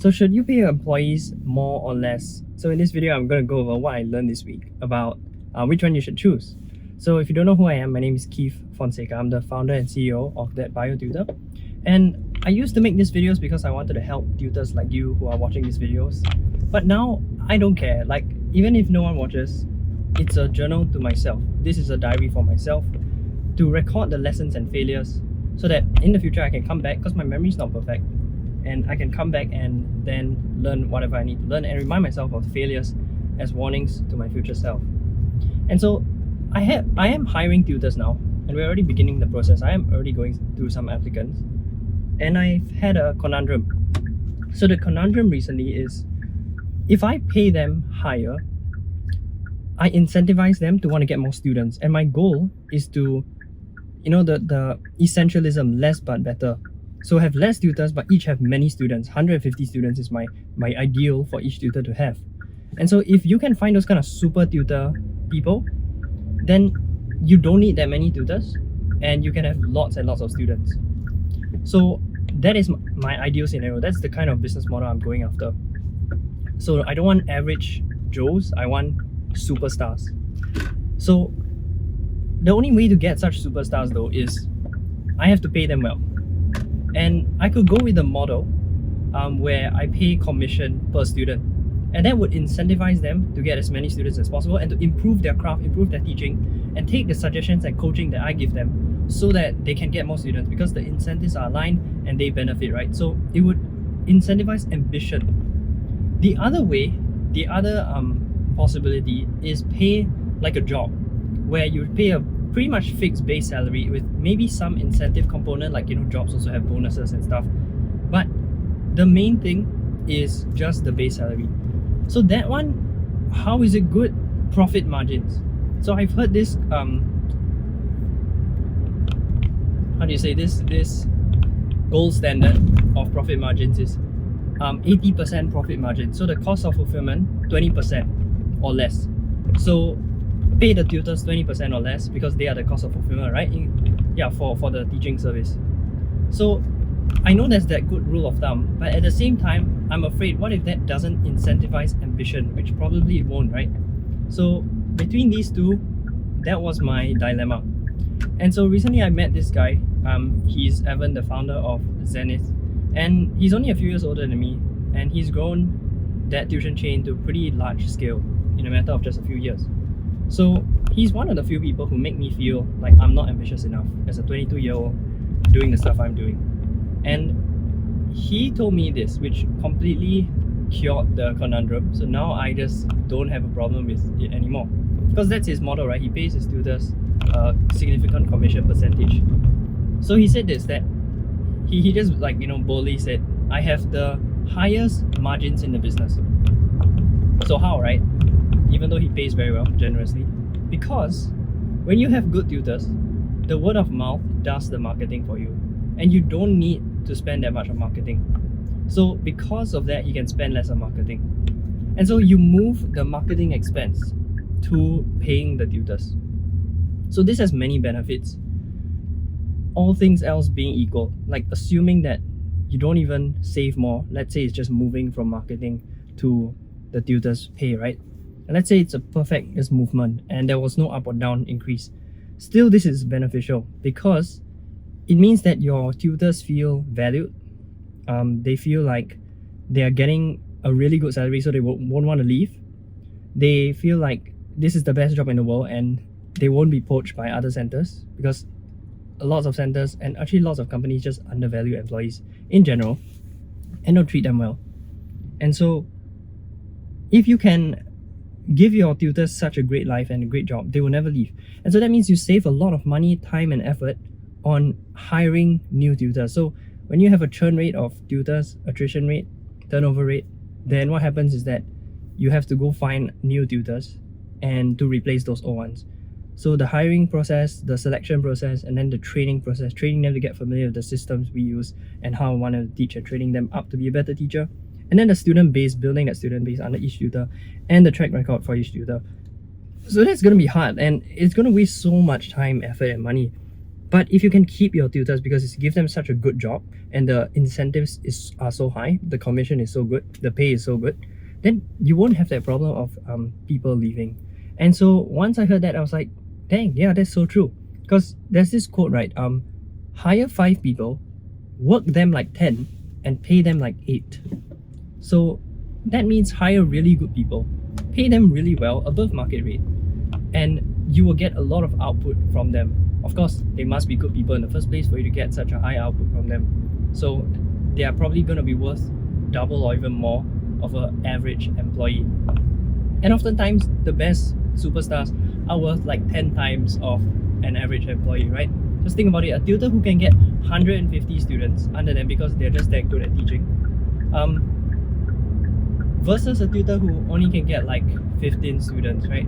So should you pay your employees more or less? So in this video, I'm going to go over what I learned this week about which one you should choose. So if you don't know who I am, my name is Keith Fonseca. I'm the founder and CEO of That Bio Tutor. And I used to make these videos because I wanted to help tutors like you who are watching these videos. But now I don't care. Like, even if no one watches, it's a journal to myself. This is a diary for myself to record the lessons and failures so that in the future I can come back, because my memory is not perfect, and I can come back and then learn whatever I need to learn and remind myself of failures as warnings to my future self. And so I am hiring tutors now, and we're already beginning the process. I am already going through some applicants, and I've had a conundrum. So the conundrum recently is, if I pay them higher, I incentivize them to want to get more students, and my goal is to, the essentialism, less but better. So have less tutors but each have many students. 150 students is my ideal for each tutor to have. And so if you can find those kind of super tutor people, then you don't need that many tutors and you can have lots and lots of students. So that is my ideal scenario. That's the kind of business model I'm going after. So I don't want average Joes, I want superstars. So the only way to get such superstars though is I have to pay them well. And I could go with a model where I pay commission per student, and that would incentivize them to get as many students as possible and to improve their craft, improve their teaching, and take the suggestions and coaching that I give them so that they can get more students, because the incentives are aligned and they benefit, right? So it would incentivize ambition. The other way, the other possibility is pay like a job, where you pay a pretty much fixed base salary with maybe some incentive component, like jobs also have bonuses and stuff, but the main thing is just the base salary. So that one, how is it good? Profit margins. So I've heard this how do you say this gold standard of profit margins is 80% profit margin. So the cost of fulfillment 20% or less. So pay the tutors 20% or less because they are the cost of fulfillment, right? For the teaching service. So I know there's that good rule of thumb, but at the same time, I'm afraid, what if that doesn't incentivize ambition, which probably it won't, right? So between these two, that was my dilemma. And so recently I met this guy. He's Evan, the founder of Zenith, and he's only a few years older than me, and he's grown that tuition chain to a pretty large scale in a matter of just a few years. So he's one of the few people who make me feel like I'm not ambitious enough as a 22-year-old doing the stuff I'm doing. And he told me this, which completely cured the conundrum. So now I just don't have a problem with it anymore, because that's his model, right? He pays his tutors a significant commission percentage. So he said this, that he just boldly said, I have the highest margins in the business. So how, right? Even though he pays very well, generously, because when you have good tutors, the word of mouth does the marketing for you, and you don't need to spend that much on marketing. So because of that, you can spend less on marketing, and so you move the marketing expense to paying the tutors. So this has many benefits, all things else being equal. Like, assuming that you don't even save more, let's say it's just moving from marketing to the tutors pay, right? And let's say it's a perfect movement and there was no up or down increase. Still, this is beneficial because it means that your tutors feel valued. They feel like they are getting a really good salary, so they won't want to leave. They feel like this is the best job in the world and they won't be poached by other centers, because lots of centers and actually lots of companies just undervalue employees in general and don't treat them well. And so if you can give your tutors such a great life and a great job, they will never leave. And so that means you save a lot of money, time and effort on hiring new tutors. So when you have a churn rate of tutors, attrition rate, turnover rate, then what happens is that you have to go find new tutors and to replace those old ones. So the hiring process, the selection process, and then the training process, training them to get familiar with the systems we use and how I want to teach, and training them up to be a better teacher. And then the student base, building that student base under each tutor, and the track record for each tutor. So that's going to be hard, and it's going to waste so much time, effort and money. But if you can keep your tutors because it's give them such a good job and the incentives are so high, the commission is so good, the pay is so good, then you won't have that problem of people leaving. And so once I heard that, I was like, dang, yeah, that's so true. Because there's this quote, right? Hire 5 people, work them like 10, and pay them like 8. So that means hire really good people, pay them really well above market rate, and you will get a lot of output from them. Of course, they must be good people in the first place for you to get such a high output from them. So they are probably going to be worth double or even more of an average employee. And oftentimes, the best superstars are worth like 10 times of an average employee, right? Just think about it, a tutor who can get 150 students under them because they're just that good at teaching, versus a tutor who only can get like 15 students, right?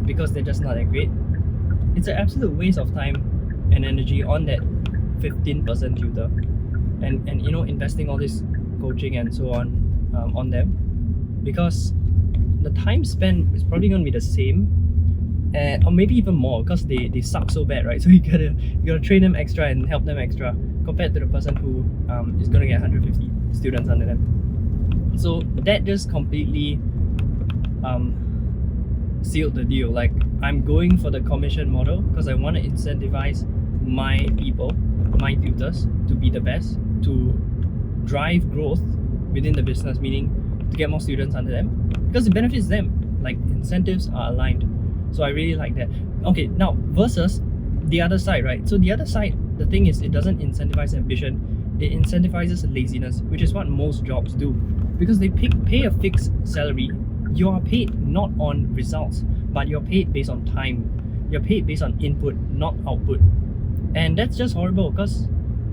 Because they're just not that great. It's an absolute waste of time and energy on that 15% tutor, and you know, investing all this coaching and so on them, because the time spent is probably going to be the same, or maybe even more, because they suck so bad, right? So you gotta train them extra and help them extra compared to the person who is going to get 150 students under them. So that just completely sealed the deal. Like, I'm going for the commission model because I want to incentivize my people, my tutors, to be the best, to drive growth within the business, meaning to get more students under them, because it benefits them. Like, incentives are aligned. So I really like that. Okay, now versus the other side, right? So the other side, the thing is, it doesn't incentivize ambition, it incentivizes laziness, which is what most jobs do. Because they pay a fixed salary, you are paid not on results, but you're paid based on time. You're paid based on input, not output. And that's just horrible, because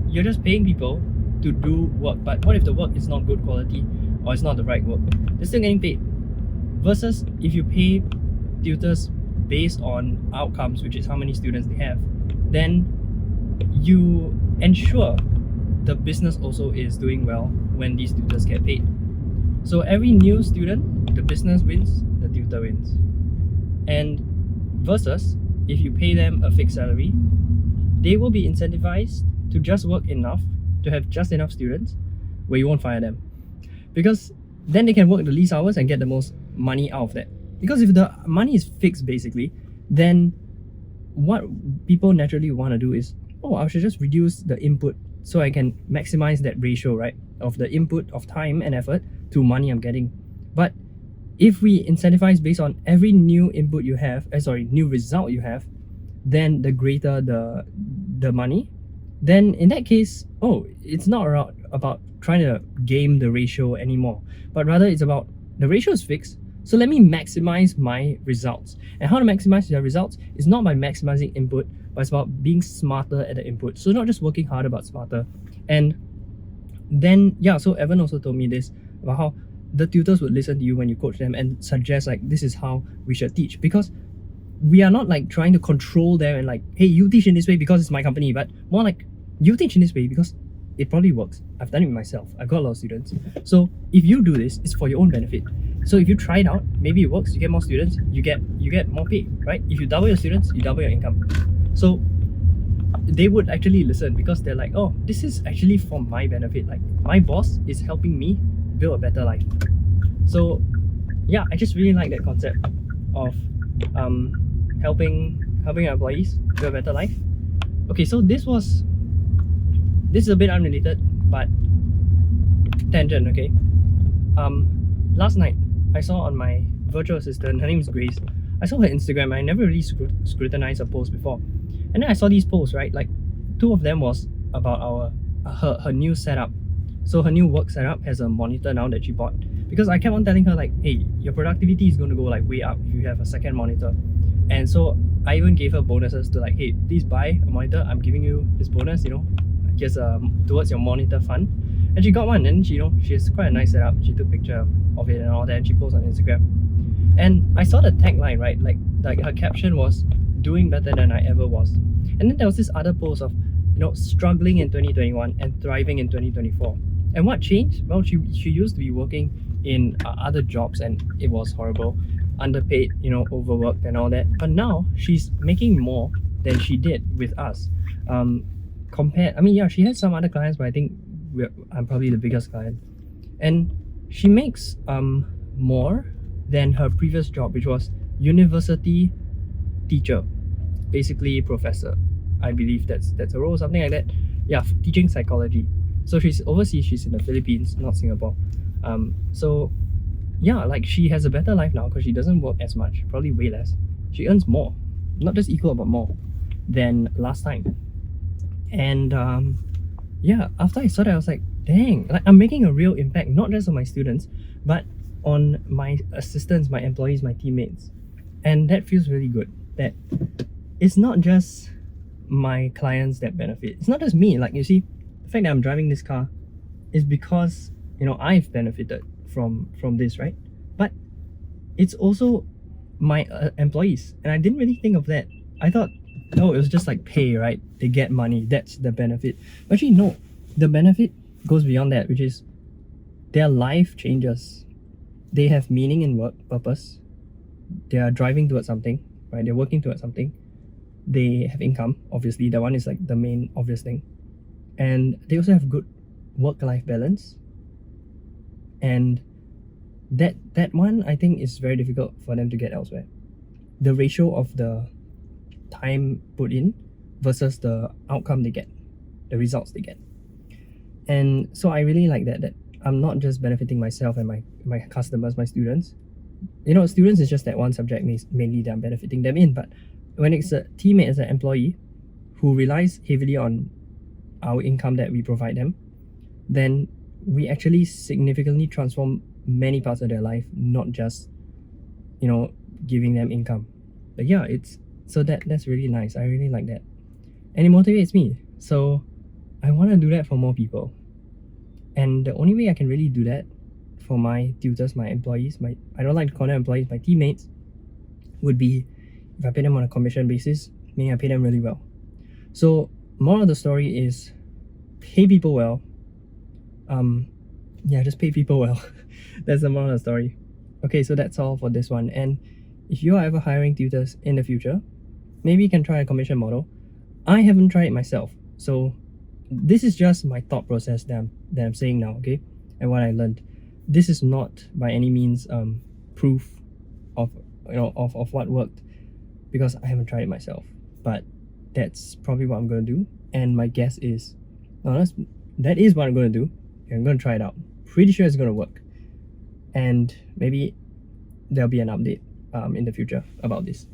you're just paying people to do work. But what if the work is not good quality, or it's not the right work? They're still getting paid. Versus if you pay tutors based on outcomes, which is how many students they have, then you ensure the business also is doing well when these tutors get paid. So every new student, the business wins, the tutor wins. And versus if you pay them a fixed salary, they will be incentivized to just work enough to have just enough students where you won't fire them, because then they can work the least hours and get the most money out of that. Because if the money is fixed basically, then what people naturally want to do is, oh, I should just reduce the input so I can maximize that ratio, right, of the input of time and effort to money I'm getting. But if we incentivize based on every new input you have, new result you have, then the greater the money, then in that case, oh, it's not about trying to game the ratio anymore, but rather it's about the ratio is fixed, so let me maximize my results. And how to maximize your results is not by maximizing input, but it's about being smarter at the input. So not just working harder, but smarter. And then, yeah, so Evan also told me this, about how the tutors would listen to you when you coach them and suggest like, this is how we should teach. Because we are not like trying to control them and like, hey, you teach in this way because it's my company, but more like, you teach in this way because it probably works. I've done it myself. I've got a lot of students. So if you do this, it's for your own benefit. So if you try it out, maybe it works, you get more students, you get more pay, right? If you double your students, you double your income. So they would actually listen because they're like, oh, this is actually for my benefit. Like, my boss is helping me build a better life. So yeah, I just really like that concept of helping your employees build a better life. Okay, so this is a bit unrelated, but tangent, okay? Last night, I saw on my virtual assistant, her name is Grace, I saw her Instagram. I never really scrutinized her post before. And then I saw these posts, right? Like, 2 of them was about her new setup. So her new work setup has a monitor now that she bought. Because I kept on telling her like, hey, your productivity is going to go like way up if you have a second monitor. And so I even gave her bonuses to like, hey, please buy a monitor. I'm giving you this bonus, you know, just towards your monitor fund. And she got one, and she has quite a nice setup. She took a picture of it and all that, and she posted on Instagram. And I saw the tagline, right? Like her caption was, doing better than I ever was. And then there was this other post of, you know, struggling in 2021 and thriving in 2024. And what changed? Well, she used to be working in other jobs and it was horrible, underpaid, you know, overworked and all that. But now she's making more than she did with us. Compared, I mean, yeah, she has some other clients, but I think I'm probably the biggest client, and she makes more than her previous job, which was university teacher, basically professor. I believe that's a role, something like that. Yeah, teaching psychology. So she's overseas. She's in the Philippines, not Singapore. So yeah, like she has a better life now because she doesn't work as much, probably way less. She earns more, not just equal but more than last time. And yeah, after I saw that, I was like, dang, like I'm making a real impact, not just on my students, but on my assistants, my employees, my teammates. And that feels really good. That it's not just my clients that benefit. It's not just me. Like, you see, the fact that I'm driving this car is because, you know, I've benefited from this, right? But it's also my employees, and I didn't really think of that. I thought, no, it was just like pay, right? They get money, that's the benefit. But actually, no, the benefit goes beyond that, which is their life changes. They have meaning in work, purpose. They are driving towards something, right? They're working towards something. They have income, obviously. That one is like the main obvious thing. And they also have good work-life balance. And that one, I think, is very difficult for them to get elsewhere. The ratio of the time put in versus the outcome they get, the results they get. And so I really like that I'm not just benefiting myself and my customers, my students. You know, students is just that one subject mainly that I'm benefiting them in, but when it's a teammate, as an employee who relies heavily on our income that we provide them, then we actually significantly transform many parts of their life, not just, you know, giving them income. But yeah, that's really nice. I really like that, and it motivates me. So I want to do that for more people, and the only way I can really do that for my tutors, my employees, I don't like to call them employees, my teammates, would be if I pay them on a commission basis, meaning I pay them really well. So moral of the story is pay people well. Yeah, just pay people well. That's the moral of the story. Okay, so that's all for this one. And if you are ever hiring tutors in the future, maybe you can try a commission model. I haven't tried it myself, so this is just my thought process that I'm saying now, okay, and what I learned. This is not by any means proof of, you know, of what worked, because I haven't tried it myself. But that's probably what I'm going to do, and my guess is, that is what I'm going to do. I'm going to try it out. Pretty sure it's going to work, and maybe there'll be an update in the future about this.